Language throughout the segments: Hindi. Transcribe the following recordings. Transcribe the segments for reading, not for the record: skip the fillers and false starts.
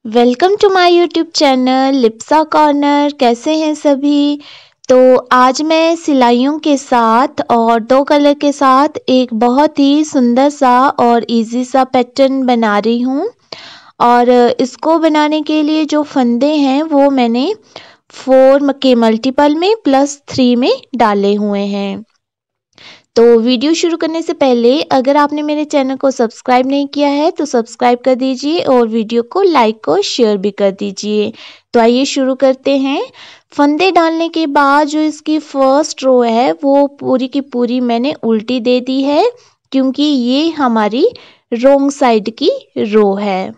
Welcome to my YouTube channel Lipsa corner. कैसे हैं सभी। तो आज मैं सिलाइयों के साथ और दो कलर के साथ एक बहुत ही सुंदर सा और इजी सा पैटर्न बना रही हूँ। और इसको बनाने के लिए जो फंदे हैं वो मैंने 4 के मल्टीपल में +3 में डाले हुए हैं। तो वीडियो शुरू करने से पहले अगर आपने मेरे चैनल को सब्सक्राइब नहीं किया है तो सब्सक्राइब कर दीजिए और वीडियो को लाइक और शेयर भी कर दीजिए। तो आइए शुरू करते हैं। फंदे डालने के बाद जो इसकी फर्स्ट रो है वो पूरी की पूरी मैंने उल्टी दे दी है, क्योंकि ये हमारी रोंग साइड की रो है।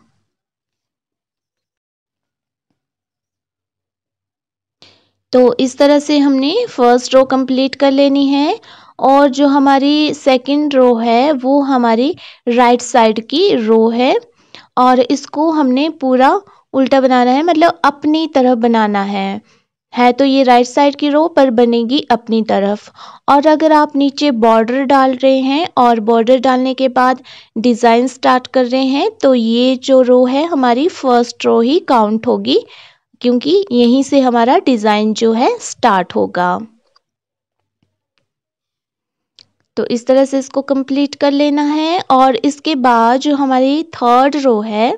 तो इस तरह से हमने फर्स्ट रो कंप्लीट कर लेनी है। और जो हमारी सेकंड रो है वो हमारी राइट साइड की रो है और इसको हमने पूरा उल्टा बनाना है, मतलब अपनी तरफ बनाना है तो ये राइट साइड की रो पर बनेगी अपनी तरफ। और अगर आप नीचे बॉर्डर डाल रहे हैं और बॉर्डर डालने के बाद डिज़ाइन स्टार्ट कर रहे हैं तो ये जो रो है हमारी फर्स्ट रो ही काउंट होगी, क्योंकि यहीं से हमारा डिज़ाइन जो है स्टार्ट होगा। तो इस तरह से इसको कंप्लीट कर लेना है। और इसके बाद जो हमारी थर्ड रो है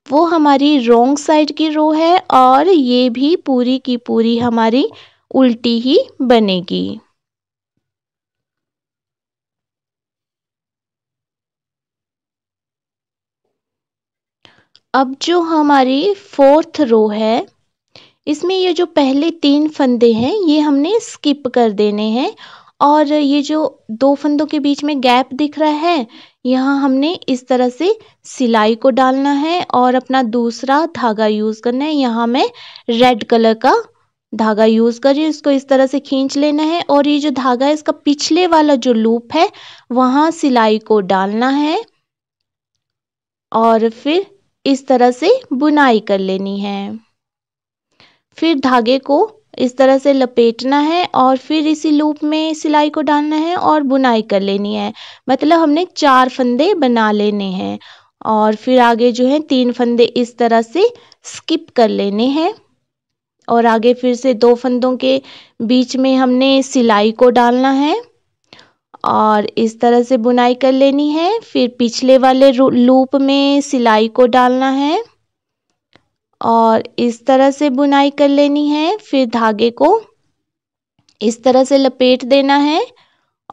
वो हमारी रोंग साइड की रो है और ये भी पूरी की पूरी हमारी उल्टी ही बनेगी। अब जो हमारी फोर्थ रो है इसमें ये जो पहले 3 फंदे हैं ये हमने स्किप कर देने हैं। और ये जो 2 फंदों के बीच में गैप दिख रहा है यहाँ हमने इस तरह से सिलाई को डालना है और अपना दूसरा धागा यूज़ करना है। यहाँ मैं रेड कलर का धागा यूज़ कर रही हूँ। इसको इस तरह से खींच लेना है और ये जो धागा है इसका पिछले वाला जो लूप है वहाँ सिलाई को डालना है और फिर इस तरह से बुनाई कर लेनी है। फिर धागे को इस तरह से लपेटना है और फिर इसी लूप में सिलाई को डालना है और बुनाई कर लेनी है। मतलब हमने 4 फंदे बना लेने हैं और फिर आगे जो है 3 फंदे इस तरह से स्किप कर लेने हैं और आगे फिर से 2 फंदों के बीच में हमने सिलाई को डालना है और इस तरह से बुनाई कर लेनी है। फिर पिछले वाले लूप में सिलाई को डालना है और इस तरह से बुनाई कर लेनी है। फिर धागे को इस तरह से लपेट देना है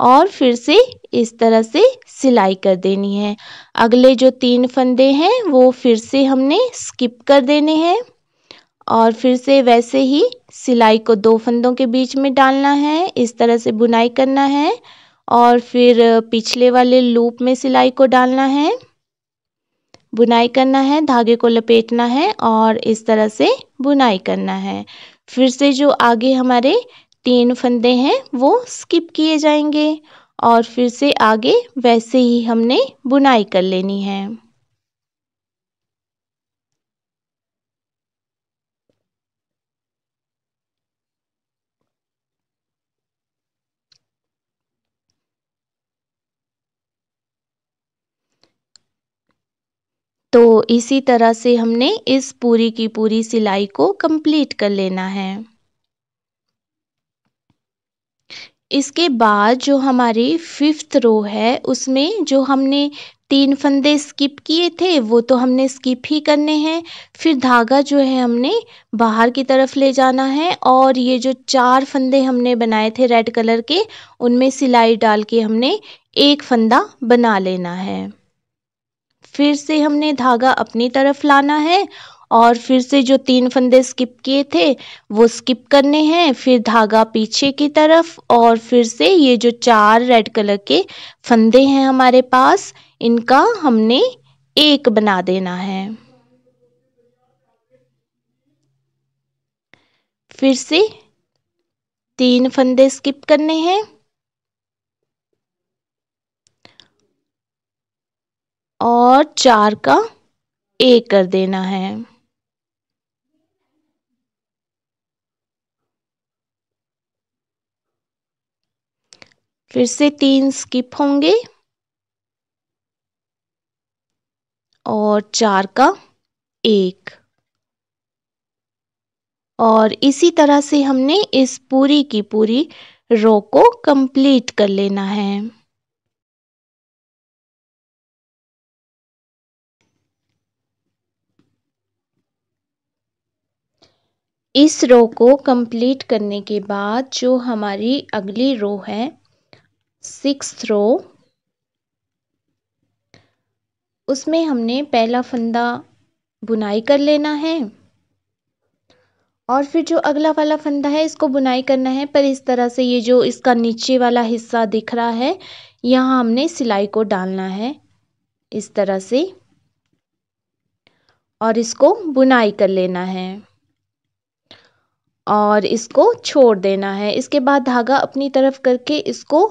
और फिर से इस तरह से सिलाई कर देनी है। अगले जो 3 फंदे हैं वो फिर से हमने स्किप कर देने हैं और फिर से वैसे ही सिलाई को 2 फंदों के बीच में डालना है, इस तरह से बुनाई करना है और फिर पिछले वाले लूप में सिलाई को डालना है, बुनाई करना है, धागे को लपेटना है और इस तरह से बुनाई करना है। फिर से जो आगे हमारे 3 फंदे हैं वो स्किप किए जाएंगे और फिर से आगे वैसे ही हमने बुनाई कर लेनी है। तो इसी तरह से हमने इस पूरी की पूरी सिलाई को कंप्लीट कर लेना है। इसके बाद जो हमारी 5th रो है उसमें जो हमने 3 फंदे स्किप किए थे वो तो हमने स्किप ही करने हैं। फिर धागा जो है हमने बाहर की तरफ ले जाना है और ये जो 4 फंदे हमने बनाए थे रेड कलर के उनमें सिलाई डाल के हमने एक फंदा बना लेना है। फिर से हमने धागा अपनी तरफ लाना है और फिर से जो 3 फंदे स्किप किए थे वो स्किप करने हैं। फिर धागा पीछे की तरफ और फिर से ये जो 4 रेड कलर के फंदे हैं हमारे पास इनका हमने एक बना देना है। फिर से 3 फंदे स्किप करने हैं और 4 का एक कर देना है। फिर से 3 स्किप होंगे और 4 का 1। और इसी तरह से हमने इस पूरी की पूरी रो को कंप्लीट कर लेना है। इस रो को कंप्लीट करने के बाद जो हमारी अगली रो है 6th रो, उसमें हमने पहला फंदा बुनाई कर लेना है और फिर जो अगला वाला फंदा है इसको बुनाई करना है, पर इस तरह से ये जो इसका नीचे वाला हिस्सा दिख रहा है यहाँ हमने सिलाई को डालना है इस तरह से और इसको बुनाई कर लेना है और इसको छोड़ देना है। इसके बाद धागा अपनी तरफ करके इसको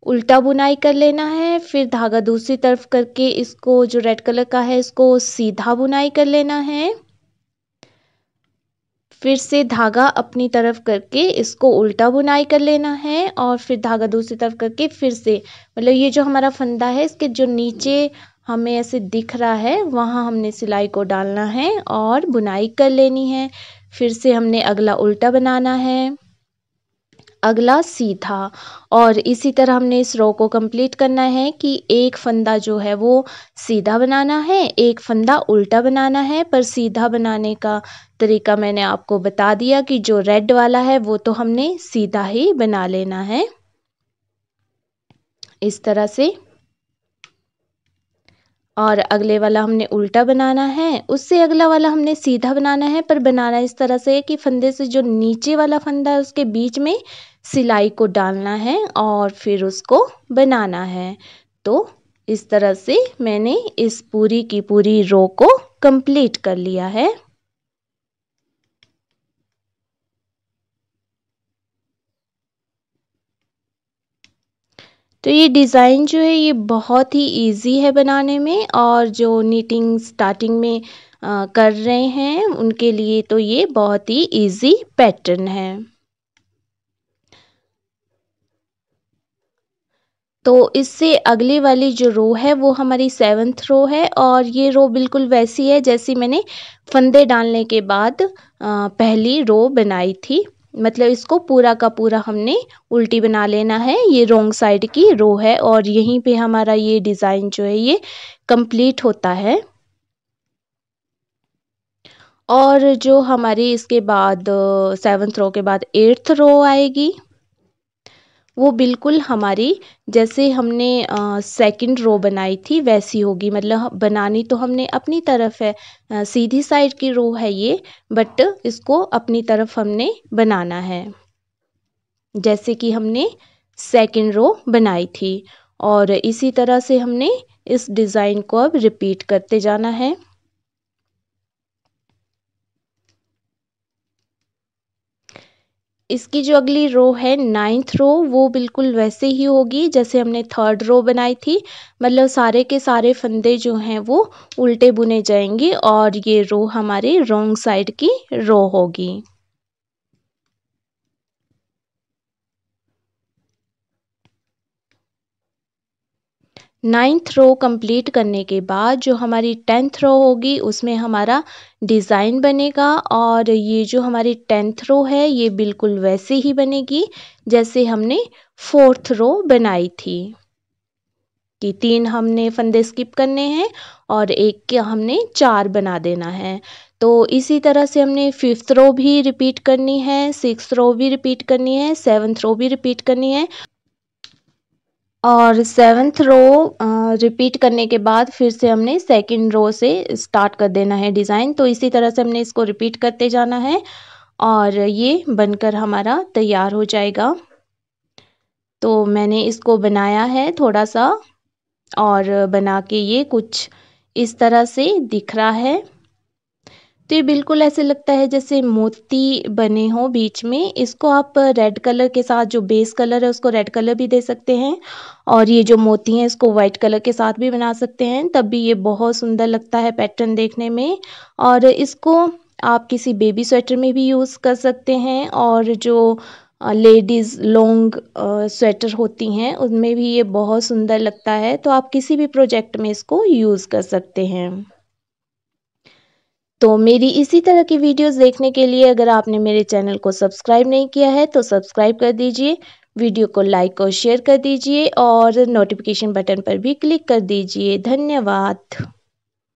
उल्टा बुनाई कर लेना है, फिर धागा दूसरी तरफ करके इसको जो रेड कलर का है इसको सीधा बुनाई कर लेना है, फिर से धागा अपनी तरफ करके इसको उल्टा बुनाई कर लेना है और फिर धागा दूसरी तरफ करके फिर से मतलब ये जो हमारा फंदा है इसके जो नीचे हमें ऐसे दिख रहा है वहाँ हमने सिलाई को डालना है और बुनाई कर लेनी है। फिर से हमने अगला उल्टा बनाना है, अगला सीधा, और इसी तरह हमने इस रो को कंप्लीट करना है कि एक फंदा जो है वो सीधा बनाना है, एक फंदा उल्टा बनाना है। पर सीधा बनाने का तरीका मैंने आपको बता दिया कि जो रेड वाला है वो तो हमने सीधा ही बना लेना है इस तरह से, और अगले वाला हमने उल्टा बनाना है, उससे अगला वाला हमने सीधा बनाना है, पर बनाना इस तरह से कि फंदे से जो नीचे वाला फंदा है उसके बीच में सिलाई को डालना है और फिर उसको बनाना है। तो इस तरह से मैंने इस पूरी की पूरी रो को कंप्लीट कर लिया है। तो ये डिज़ाइन जो है ये बहुत ही इजी है बनाने में, और जो नीटिंग स्टार्टिंग में कर रहे हैं उनके लिए तो ये बहुत ही इजी पैटर्न है। तो इससे अगली वाली जो रो है वो हमारी 7th रो है, और ये रो बिल्कुल वैसी है जैसी मैंने फंदे डालने के बाद पहली रो बनाई थी। मतलब इसको पूरा का पूरा हमने उल्टी बना लेना है। ये रॉन्ग साइड की रो है और यहीं पे हमारा ये डिज़ाइन जो है ये कंप्लीट होता है। और जो हमारी इसके बाद 7th रो के बाद 8th रो आएगी, वो बिल्कुल हमारी जैसे हमने सेकंड रो बनाई थी वैसी होगी। मतलब बनानी तो हमने अपनी तरफ है, सीधी साइड की रो है ये, बट इसको अपनी तरफ हमने बनाना है जैसे कि हमने सेकंड रो बनाई थी। और इसी तरह से हमने इस डिज़ाइन को अब रिपीट करते जाना है। इसकी जो अगली रो है 9th रो, वो बिल्कुल वैसे ही होगी जैसे हमने 3rd रो बनाई थी। मतलब सारे के सारे फंदे जो हैं वो उल्टे बुने जाएंगे और ये रो हमारे रॉन्ग साइड की रो होगी। 9th रो कंप्लीट करने के बाद जो हमारी 10th रो होगी उसमें हमारा डिज़ाइन बनेगा, और ये जो हमारी 10th रो है ये बिल्कुल वैसे ही बनेगी जैसे हमने 4th रो बनाई थी कि 3 हमने फंदे स्किप करने हैं और एक के हमने 4 बना देना है। तो इसी तरह से हमने 5th रो भी रिपीट करनी है, 6th रो भी रिपीट करनी है, 7th रो भी रिपीट करनी है, और 7th रो रिपीट करने के बाद फिर से हमने सेकंड रो से स्टार्ट कर देना है डिज़ाइन। तो इसी तरह से हमने इसको रिपीट करते जाना है और ये बनकर हमारा तैयार हो जाएगा। तो मैंने इसको बनाया है थोड़ा सा, और बना के ये कुछ इस तरह से दिख रहा है। तो ये बिल्कुल ऐसे लगता है जैसे मोती बने हों बीच में। इसको आप रेड कलर के साथ, जो बेस कलर है उसको रेड कलर भी दे सकते हैं, और ये जो मोती हैं इसको वाइट कलर के साथ भी बना सकते हैं, तब भी ये बहुत सुंदर लगता है पैटर्न देखने में। और इसको आप किसी बेबी स्वेटर में भी यूज़ कर सकते हैं, और जो लेडीज़ लॉन्ग स्वेटर होती हैं उनमें भी ये बहुत सुंदर लगता है। तो आप किसी भी प्रोजेक्ट में इसको यूज़ कर सकते हैं। तो मेरी इसी तरह की वीडियोस देखने के लिए अगर आपने मेरे चैनल को सब्सक्राइब नहीं किया है तो सब्सक्राइब कर दीजिए, वीडियो को लाइक और शेयर कर दीजिए और नोटिफिकेशन बटन पर भी क्लिक कर दीजिए। धन्यवाद।